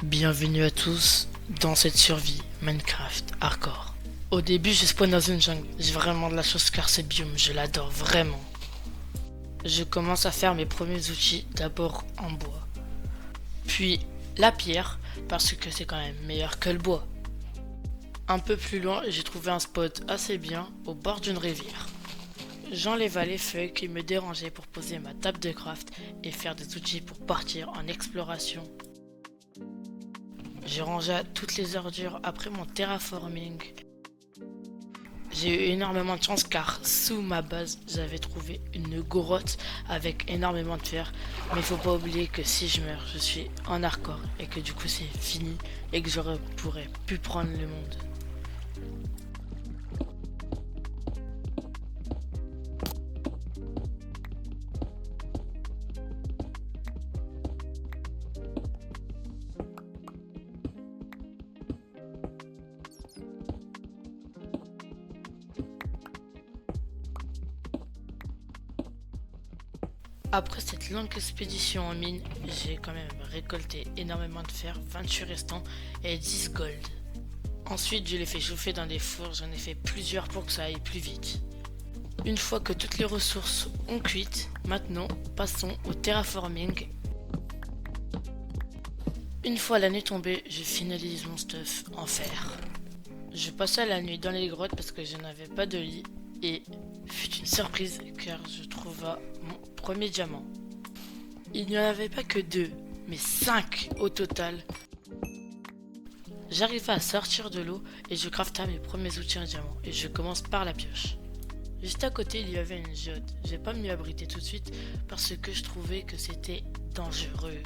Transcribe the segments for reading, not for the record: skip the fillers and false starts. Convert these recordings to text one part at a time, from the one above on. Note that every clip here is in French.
Bienvenue à tous dans cette survie Minecraft hardcore. Au début je spawn dans une jungle, j'ai vraiment de la chance car ce biome je l'adore vraiment. Je commence à faire mes premiers outils d'abord en bois. Puis la pierre parce que c'est quand même meilleur que le bois. Un peu plus loin j'ai trouvé un spot assez bien au bord d'une rivière. J'enlève les feuilles qui me dérangeaient pour poser ma table de craft et faire des outils pour partir en exploration. J'ai rangé toutes les ordures après mon terraforming. J'ai eu énormément de chance car sous ma base j'avais trouvé une grotte avec énormément de fer. Mais il faut pas oublier que si je meurs je suis en hardcore et que du coup c'est fini et que j'aurais pourrais plus prendre le monde. Après cette longue expédition en mine, j'ai quand même récolté énormément de fer, 28 restants et 10 gold. Ensuite je les fais chauffer dans des fours, j'en ai fait plusieurs pour que ça aille plus vite. Une fois que toutes les ressources ont cuit, maintenant passons au terraforming. Une fois la nuit tombée, je finalise mon stuff en fer. Je passais la nuit dans les grottes parce que je n'avais pas de lit et fut une surprise car je trouva mon premier diamant. Il n'y en avait pas que 2, mais 5 au total. J'arrivais à sortir de l'eau et je craftais mes premiers outils en diamant et je commence par la pioche. Juste à côté il y avait une géode. J'ai pas m'y abriter tout de suite parce que je trouvais que c'était dangereux.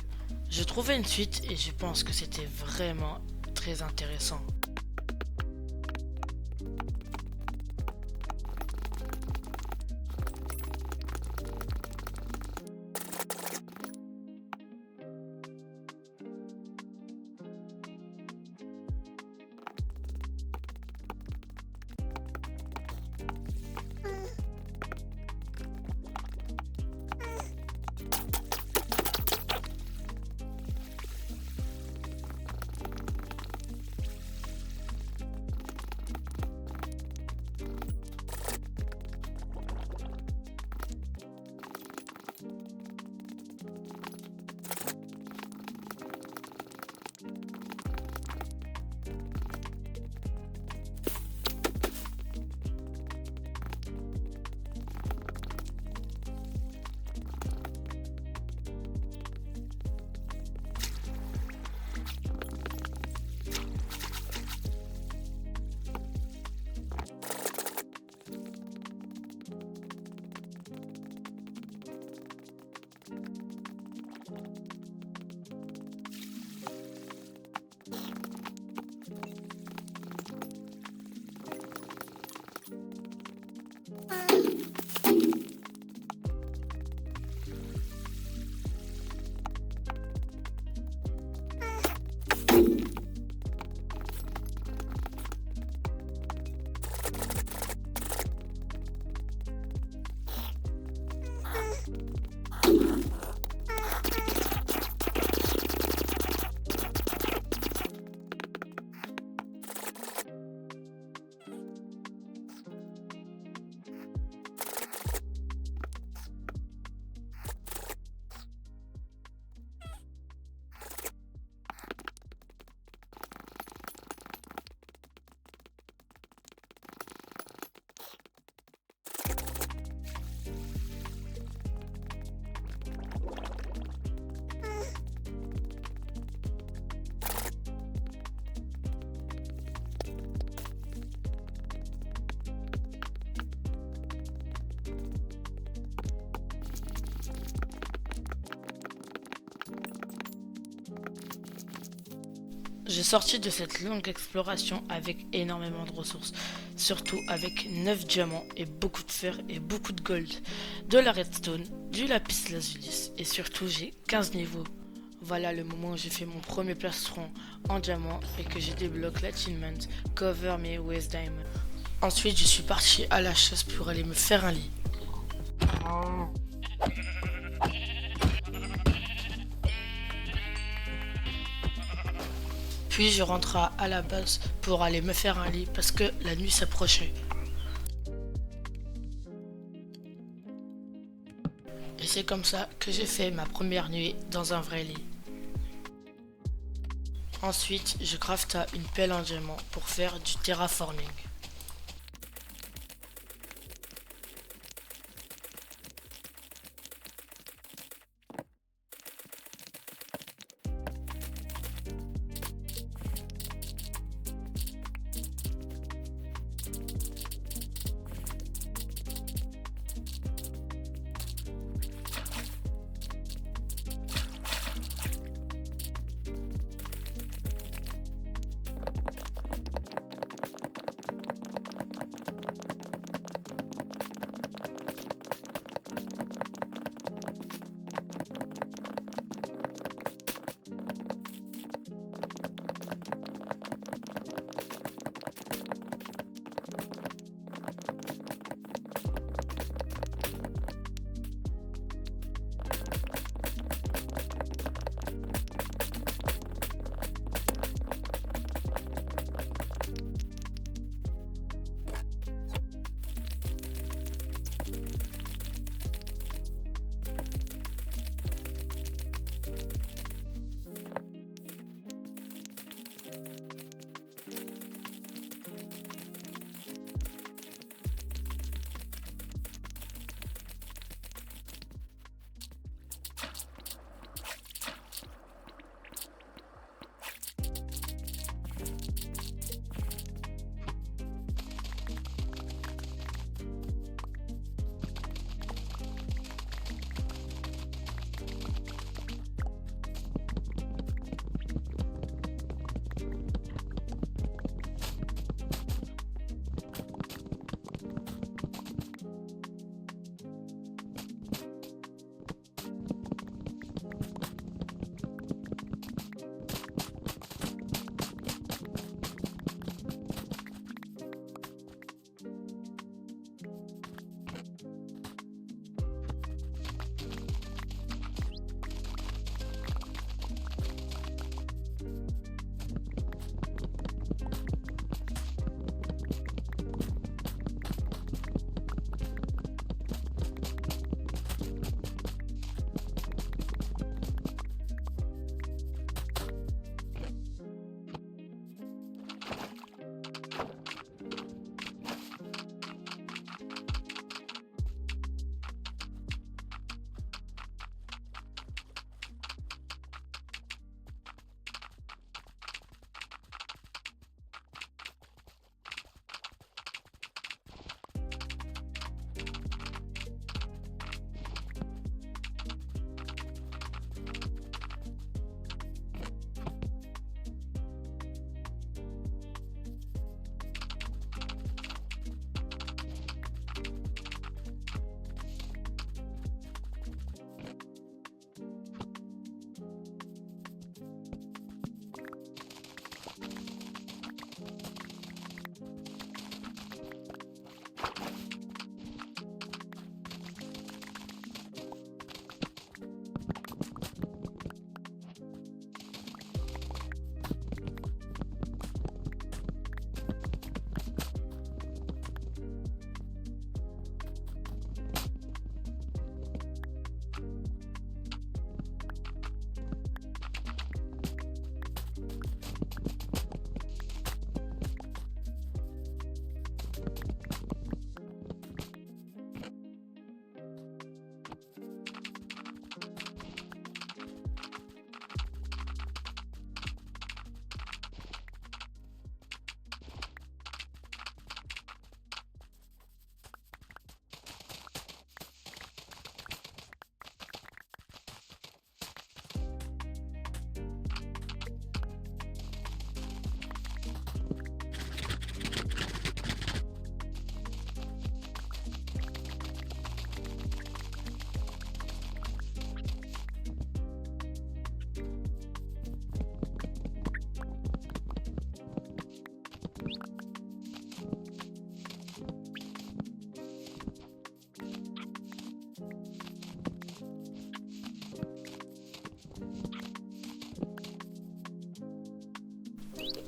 Je trouvais une suite et je pense que c'était vraiment très intéressant. J'ai sorti de cette longue exploration avec énormément de ressources, surtout avec 9 diamants et beaucoup de fer et beaucoup de gold, de la redstone, du lapis lazuli et surtout j'ai 15 niveaux. Voilà le moment où j'ai fait mon premier plastron en diamant et que j'ai débloqué l'achievement Cover Me with Diamond. Ensuite je suis parti à la chasse pour aller me faire un lit. Puis je rentre à la base pour aller me faire un lit parce que la nuit s'approchait. Et c'est comme ça que j'ai fait ma première nuit dans un vrai lit. Ensuite, je crafta une pelle en diamant pour faire du terraforming.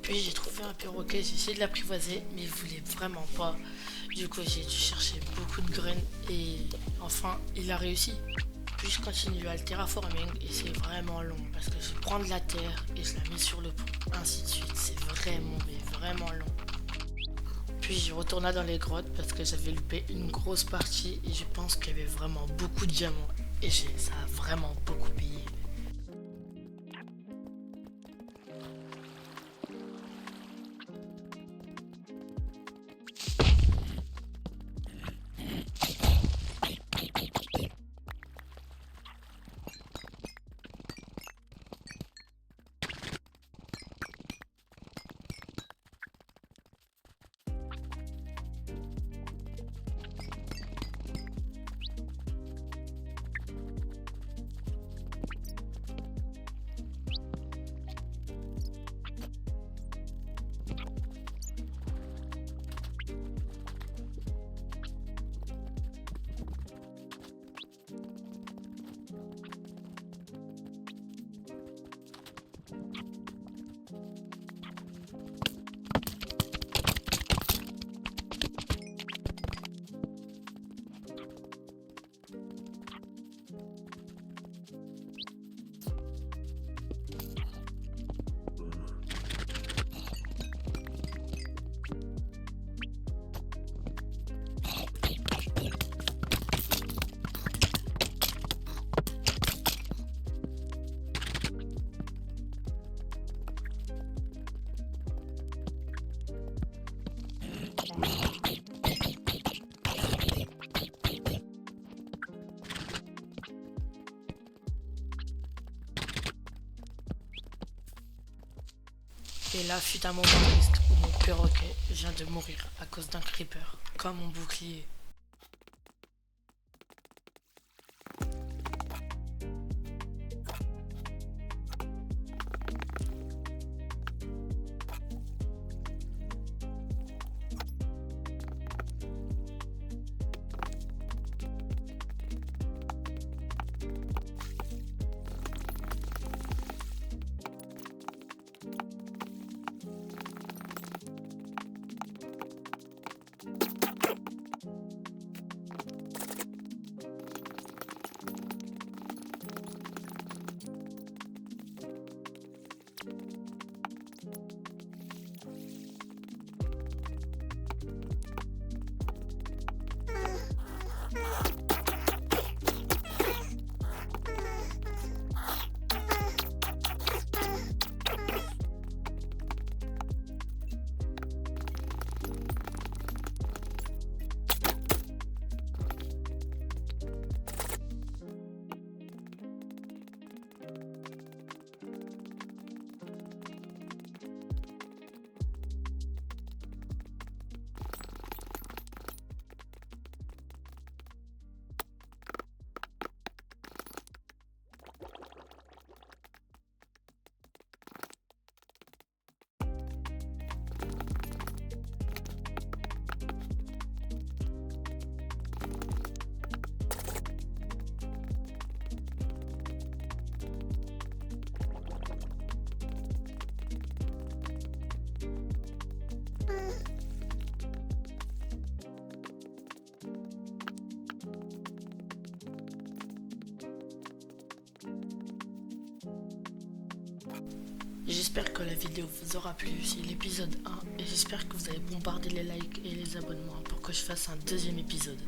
Puis j'ai trouvé un perroquet, j'ai essayé de l'apprivoiser, mais il voulait vraiment pas. Du coup j'ai dû chercher beaucoup de graines et enfin il a réussi. Puis je continue à le terraforming et c'est vraiment long parce que je prends de la terre et je la mets sur le pont, ainsi de suite. C'est vraiment mais vraiment long. Puis je retourna dans les grottes parce que j'avais loupé une grosse partie et je pense qu'il y avait vraiment beaucoup de diamants et ça a vraiment beaucoup payé. Et là fut un moment triste où mon perroquet vient de mourir à cause d'un creeper, comme mon bouclier. J'espère que la vidéo vous aura plu, c'est l'épisode 1 et j'espère que vous allez bombarder les likes et les abonnements pour que je fasse un deuxième épisode.